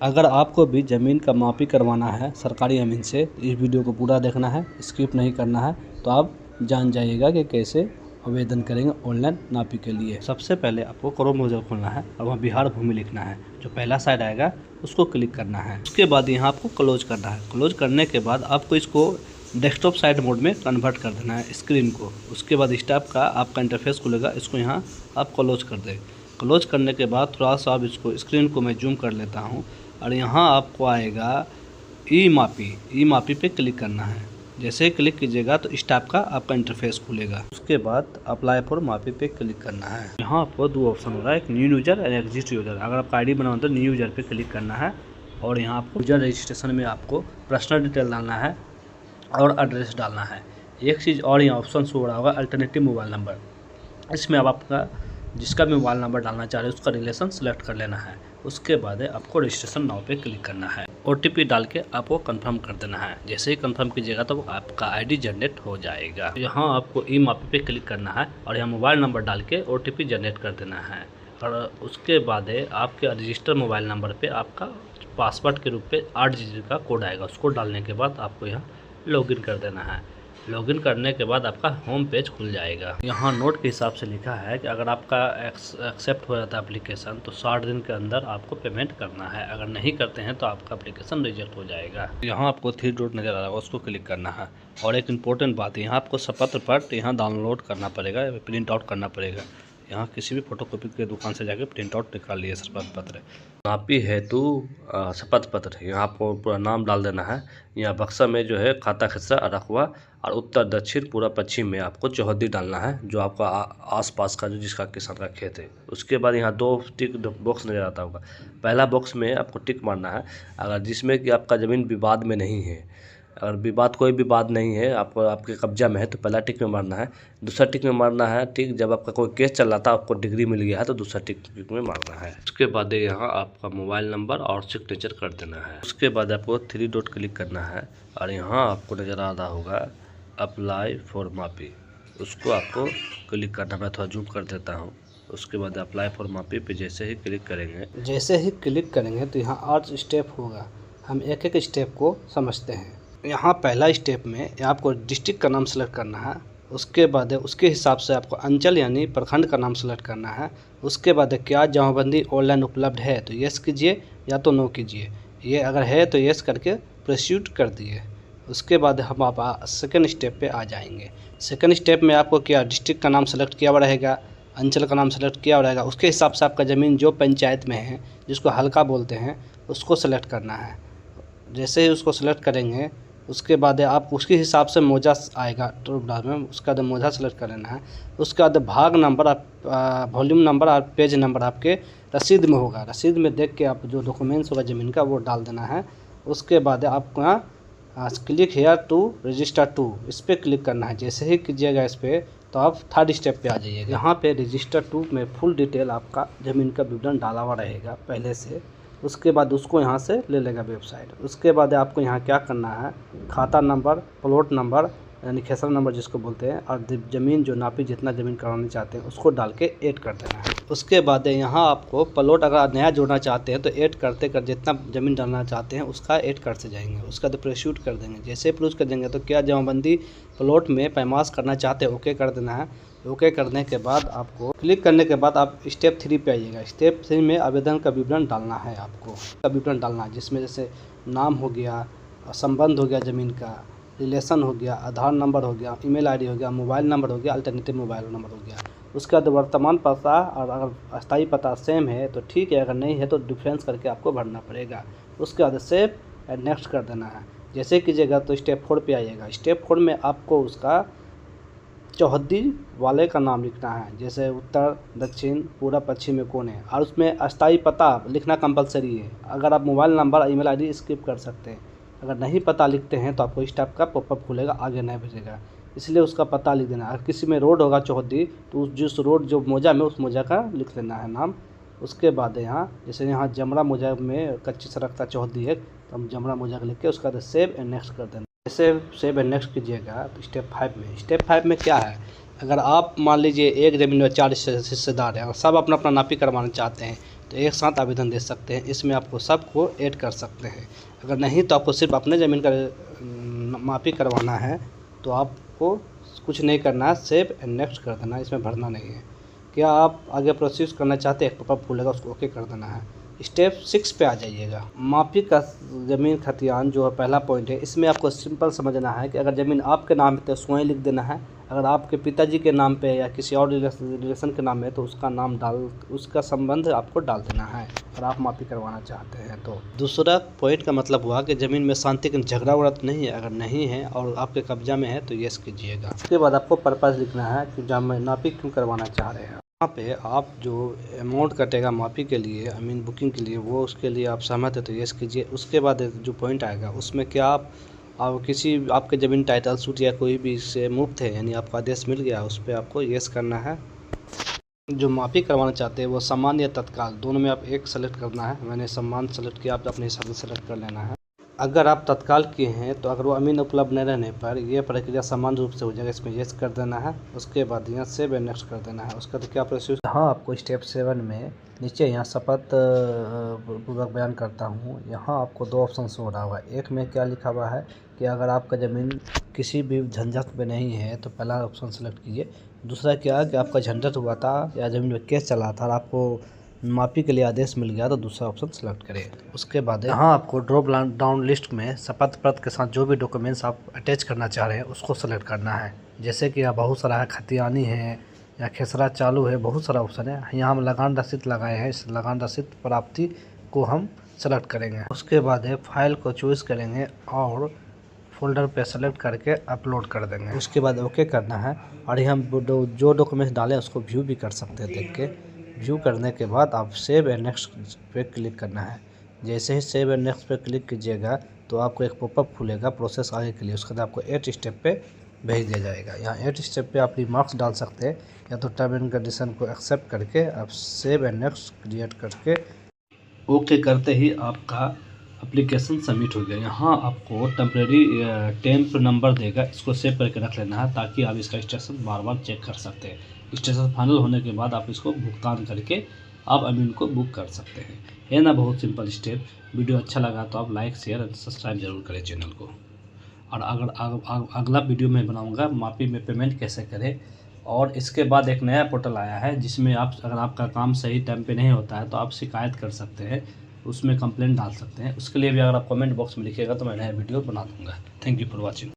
अगर आपको भी ज़मीन का मापी करवाना है सरकारी अमीन से, इस वीडियो को पूरा देखना है, स्किप नहीं करना है, तो आप जान जाइएगा कि कैसे आवेदन करेंगे ऑनलाइन नापी के लिए। सबसे पहले आपको क्रोम ब्राउज़र खोलना है और वहाँ बिहार भूमि लिखना है। जो पहला साइड आएगा उसको क्लिक करना है। उसके बाद यहाँ आपको क्लोज करना है। क्लोज करने के बाद आपको इसको डेस्कटॉप साइड मोड में कन्वर्ट कर देना है स्क्रीन को। उसके बाद इस टाइप का आपका इंटरफेस खुलेगा, इसको यहाँ आप क्लोज कर दें। क्लोज करने के बाद थोड़ा सा आप इसको स्क्रीन को मैं जूम कर लेता हूँ और यहाँ आपको आएगा ई मापी पे क्लिक करना है। जैसे ही क्लिक कीजिएगा तो इस टाइप का आपका इंटरफेस खुलेगा। उसके बाद अप्लाई फॉर मापी पे क्लिक करना है। यहाँ आपको दो ऑप्शन हो रहा है, एक न्यू यूजर और एग्जिस्ट यूजर। अगर आपका आईडी बनाना तो न्यू यूजर पे क्लिक करना है और यहाँ आपको यूजर रजिस्ट्रेशन में आपको पर्सनल डिटेल डालना है और एड्रेस डालना है। एक चीज़ और यहाँ ऑप्शन शो हो रहा होगा, अल्टरनेटिव मोबाइल नंबर। इसमें आप आपका जिसका भी मोबाइल नंबर डालना चाह रहे हैं उसका रिलेशन सेलेक्ट कर लेना है। उसके बाद आपको रजिस्ट्रेशन नाउ पे क्लिक करना है। OTP डाल के आपको कंफर्म कर देना है। जैसे ही कंफर्म कीजिएगा तो आपका आईडी जनरेट हो जाएगा। यहाँ आपको ई मापी पे क्लिक करना है और यहाँ मोबाइल नंबर डाल के OTP जनरेट कर देना है। और उसके बाद आपके रजिस्टर मोबाइल नंबर पे आपका पासवर्ड के रूप पे 8 डिजिट का कोड आएगा। उसको डालने के बाद आपको यहाँ लॉगिन कर देना है। लॉगिन करने के बाद आपका होम पेज खुल जाएगा। यहाँ नोट के हिसाब से लिखा है कि अगर आपका एक्सेप्ट हो जाता है एप्लीकेशन तो 60 दिन के अंदर आपको पेमेंट करना है। अगर नहीं करते हैं तो आपका एप्लीकेशन रिजेक्ट हो जाएगा। यहाँ आपको 3 डॉट नज़र आ रहा है, उसको क्लिक करना है। और एक इम्पोर्टेंट बात है, यहाँ आपको शपथ पत्र यहाँ डाउनलोड करना पड़ेगा, प्रिंट आउट करना पड़ेगा। यहाँ किसी भी फोटोकॉपी के दुकान से जाके प्रिंट आउट निकाल लिए शपथ पत्र। नापी हेतु शपथ पत्र, यहाँ आपको पूरा नाम डाल देना है। यहाँ बक्सा में जो है खाता खसरा रखवा और उत्तर दक्षिण पूरा पश्चिम में आपको चौहद्दी डालना है, जो आपका आसपास का जो जिसका किसान का खेत है। उसके बाद यहाँ 2 टिक बॉक्स नज़र आता होगा। पहला बॉक्स में आपको टिक मारना है अगर जिसमें कि आपका ज़मीन विवाद में नहीं है। अगर कोई विवाद नहीं है, आपको आपके कब्जा में है तो पहला टिक में मारना है। दूसरा टिक में मारना है टिक जब आपका कोई केस चल रहा था, आपको डिग्री मिल गया है तो दूसरा टिक में मारना है। उसके बाद यहाँ आपका मोबाइल नंबर और सिग्नेचर कर देना है। उसके बाद आपको 3 डॉट क्लिक करना है और यहाँ आपको नज़र आ रहा होगा अप्लाई फॉर मापी, उसको आपको क्लिक करना। मैं थोड़ा जूम कर देता हूँ। उसके बाद अप्लाई फॉर मापी पे जैसे ही क्लिक करेंगे तो यहाँ 8 स्टेप होगा। हम एक एक स्टेप को समझते हैं। यहाँ पहला स्टेप में आपको डिस्ट्रिक्ट का नाम सेलेक्ट करना है। उसके बाद उसके हिसाब से आपको अंचल यानी प्रखंड का नाम सेलेक्ट करना है। उसके बाद क्या जमाबंदी ऑनलाइन उपलब्ध है तो यस कीजिए या तो नो कीजिए। ये अगर है तो यस करके प्रोसीड कर दिए। उसके बाद हम आप सेकेंड स्टेप पे आ जाएंगे। सेकेंड स्टेप में आपको क्या डिस्ट्रिक्ट का नाम सेलेक्ट किया हुआ रहेगा, अंचल का नाम सेलेक्ट किया हुआ रहेगा। उसके हिसाब से आपका ज़मीन जो पंचायत में है, जिसको हल्का बोलते हैं, उसको सेलेक्ट करना है। जैसे ही उसको सेलेक्ट करेंगे उसके बाद आप उसके हिसाब से मौजा आएगा टॉप डाल में, उसका बाद मौजा सेलेक्ट कर लेना है। उसके बाद भाग नंबर, वॉल्यूम नंबर और पेज नंबर आपके रसीद में होगा। रसीद में देख के आप जो डॉक्यूमेंट्स होगा ज़मीन का वो डाल देना है। उसके बाद आपको यहाँ click here to register to, इस पर क्लिक करना है। जैसे ही कीजिएगा इस पर तो आप थर्ड स्टेप पे आ जाइएगा। यहाँ पे रजिस्टर टू में फुल डिटेल आपका ज़मीन का विवरण डाला हुआ रहेगा पहले से। उसके बाद उसको यहाँ से ले लेगा वेबसाइट। उसके बाद आपको यहाँ क्या करना है, खाता नंबर, प्लॉट नंबर यानी खेसरा नंबर जिसको बोलते हैं, और ज़मीन जो नापी जितना ज़मीन कराना चाहते हैं उसको डाल के ऐड कर देना है। उसके बाद यहाँ आपको प्लॉट अगर नया जोड़ना चाहते हैं तो ऐड करते जितना ज़मीन डालना चाहते हैं उसका ऐड करते जाएंगे। उसका बाद प्रोसीड कर देंगे। जैसे प्रोसीड कर देंगे तो क्या जमाबंदी प्लॉट में पैमाश करना चाहते हैं ओके कर देना है। ओके करने के बाद आपको क्लिक करने के बाद आप स्टेप 3 पे आइएगा। स्टेप 3 में आवेदन का विवरण डालना है। आपको का विवरण डालना है जिसमें जैसे नाम हो गया, संबंध हो गया ज़मीन का, रिलेशन हो गया, आधार नंबर हो गया, ईमेल आईडी हो गया, मोबाइल नंबर हो गया, अल्टरनेटिव मोबाइल नंबर हो गया। उसके बाद वर्तमान पता और अगर अस्थायी पता सेम है तो ठीक है, अगर नहीं है तो डिफरेंस करके आपको भरना पड़ेगा। उसके बाद सेव एंड नेक्स्ट कर देना है। जैसे कीजिएगा तो स्टेप 4 पे आइएगा। स्टेप 4 में आपको उसका चौहद्दी वाले का नाम लिखना है, जैसे उत्तर दक्षिण पूरा पश्चिम में कौन है, और उसमें अस्थायी पता लिखना कंपलसरी है। अगर आप mobile number email ID skip कर सकते हैं। अगर नहीं पता लिखते हैं तो आपको इस टाइप का पॉपअप खुलेगा, आगे नहीं भेजेगा, इसलिए उसका पता लिख देना। अगर किसी में रोड होगा चौहद्दी तो जिस रोड जो मौजा में उस मौजा का लिख लेना है नाम। उसके बाद यहाँ जैसे यहाँ जमरा मौजा में कच्ची सड़क का चौहद्दी है तो हम जमरा मौजा का लिख के उसका बाद सेव एंड नेक्स्ट कर देना। जैसे सेव एंड नेक्स्ट कीजिएगा तो स्टेप 5 में क्या है, अगर आप मान लीजिए एक ज़मीन में 4 हिस्सेदार हैं और सब अपना अपना नापी करवाना चाहते हैं तो एक साथ आवेदन दे सकते हैं। इसमें आपको सबको ऐड कर सकते हैं। अगर नहीं तो आपको सिर्फ अपने ज़मीन का मापी करवाना है तो आपको कुछ नहीं करना है, सेव एंड नेक्स्ट कर देना, इसमें भरना नहीं है। क्या आप आगे प्रोसेस करना चाहते हैं, एक पॉपअप खुलेगा, उसको ओके कर देना है। स्टेप 6 पे आ जाइएगा। मापी का ज़मीन खतियान जो है पहला पॉइंट है, इसमें आपको सिंपल समझना है कि अगर ज़मीन आपके नाम है तो स्वयं लिख देना है। अगर आपके पिताजी के नाम पे या किसी और रिलेशन के नाम है तो उसका नाम उसका संबंध आपको डाल देना है अगर आप मापी करवाना चाहते हैं तो। दूसरा पॉइंट का मतलब हुआ कि ज़मीन में शांति का झगड़ा वगड़ा तो नहीं है। अगर नहीं है और आपके कब्जा में है तो यस कीजिएगा। उसके बाद आपको पर्पज़ लिखना है कि जब मैं नापी क्यों करवाना चाह रहे हैं। यहाँ पे आप जो अमाउंट कटेगा मापी के लिए, आई मीन बुकिंग के लिए, वो उसके लिए आप सहमत है तो यस कीजिए। उसके बाद जो पॉइंट आएगा उसमें क्या आप किसी आपके ज़मीन टाइटल सूट या कोई भी इससे मुफ्त है, यानी आपको आदेश मिल गया, उस पर आपको यस करना है। जो मापी करवाना चाहते हैं वो सम्मान या तत्काल, दोनों में आप एक सेलेक्ट करना है। मैंने सम्मान सेलेक्ट किया, आप अपने हिसाब से सेलेक्ट कर लेना है। अगर आप तत्काल किए हैं तो अगर वो अमीन उपलब्ध नहीं रहने पर यह प्रक्रिया समान रूप से हो जाएगा, इसमें यस कर देना है। उसके बाद यहाँ सेव एंड नेक्स्ट कर देना है। उसका तो क्या प्रोसेस। हाँ, आपको स्टेप 7 में नीचे यहाँ शपथ पूर्वक बयान करता हूँ, यहाँ आपको 2 ऑप्शन हो रहा होगा। एक में क्या लिखा हुआ है कि अगर आपका ज़मीन किसी भी झंझट में नहीं है तो पहला ऑप्शन सेलेक्ट कीजिए। दूसरा क्या कि आपका झंझट हुआ था या ज़मीन में केस चला था और आपको मापी के लिए आदेश मिल गया तो दूसरा ऑप्शन सेलेक्ट करें। उसके बाद यहाँ आपको ड्रॉप डाउन लिस्ट में शपथ पत्र के साथ जो भी डॉक्यूमेंट्स आप अटैच करना चाह रहे हैं उसको सेलेक्ट करना है। जैसे कि यहाँ बहुत सारा है, खतियानी है या खेसरा चालू है, बहुत सारा ऑप्शन है। यहाँ हम लगान रसीद लगाए हैं, इस लगान रसीद प्राप्ति को हम सेलेक्ट करेंगे। उसके बाद है फाइल को चूज़ करेंगे और फोल्डर पे सेलेक्ट करके अपलोड कर देंगे। उसके बाद ओके करना है और हम जो डॉक्यूमेंट्स डालें उसको व्यू भी कर सकते हैं। देख के व्यू करने के बाद आप सेव एंड नेक्स्ट पे क्लिक करना है। जैसे ही सेव एंड नेक्स्ट पे क्लिक कीजिएगा तो आपको एक पॉपअप खुलेगा प्रोसेस आगे के लिए। उसके बाद आपको 8 स्टेप पे भेज दिया जाएगा। यहाँ 8 स्टेप पे आप रिमार्क्स डाल सकते हैं या तो टर्म एंड कंडीशन को एक्सेप्ट करके आप सेव एंड नेक्स्ट क्रिएट करके ओके करते ही आपका एप्लीकेशन सबमिट हो गया। यहाँ आपको टेम्परेरी टेम्प नंबर देगा, इसको सेव करके रख लेना है ताकि आप इसका स्टेटस बार बार चेक कर सकते हैं। स्टेटस फाइनल होने के बाद आप इसको भुगतान करके आप अमीन को बुक कर सकते हैं। है ना, बहुत सिंपल स्टेप। वीडियो अच्छा लगा तो आप लाइक शेयर और सब्सक्राइब जरूर करें चैनल को। और अगर अगला वीडियो में बनाऊँगा मापी में पेमेंट कैसे करें। और इसके बाद एक नया पोर्टल आया है जिसमें आप अगर आपका काम सही टाइम पे नहीं होता है तो आप शिकायत कर सकते हैं, उसमें कंप्लेंट डाल सकते हैं। उसके लिए भी अगर आप कमेंट बॉक्स में लिखिएगा तो मैं नया वीडियो बना दूँगा। Thank you for watching.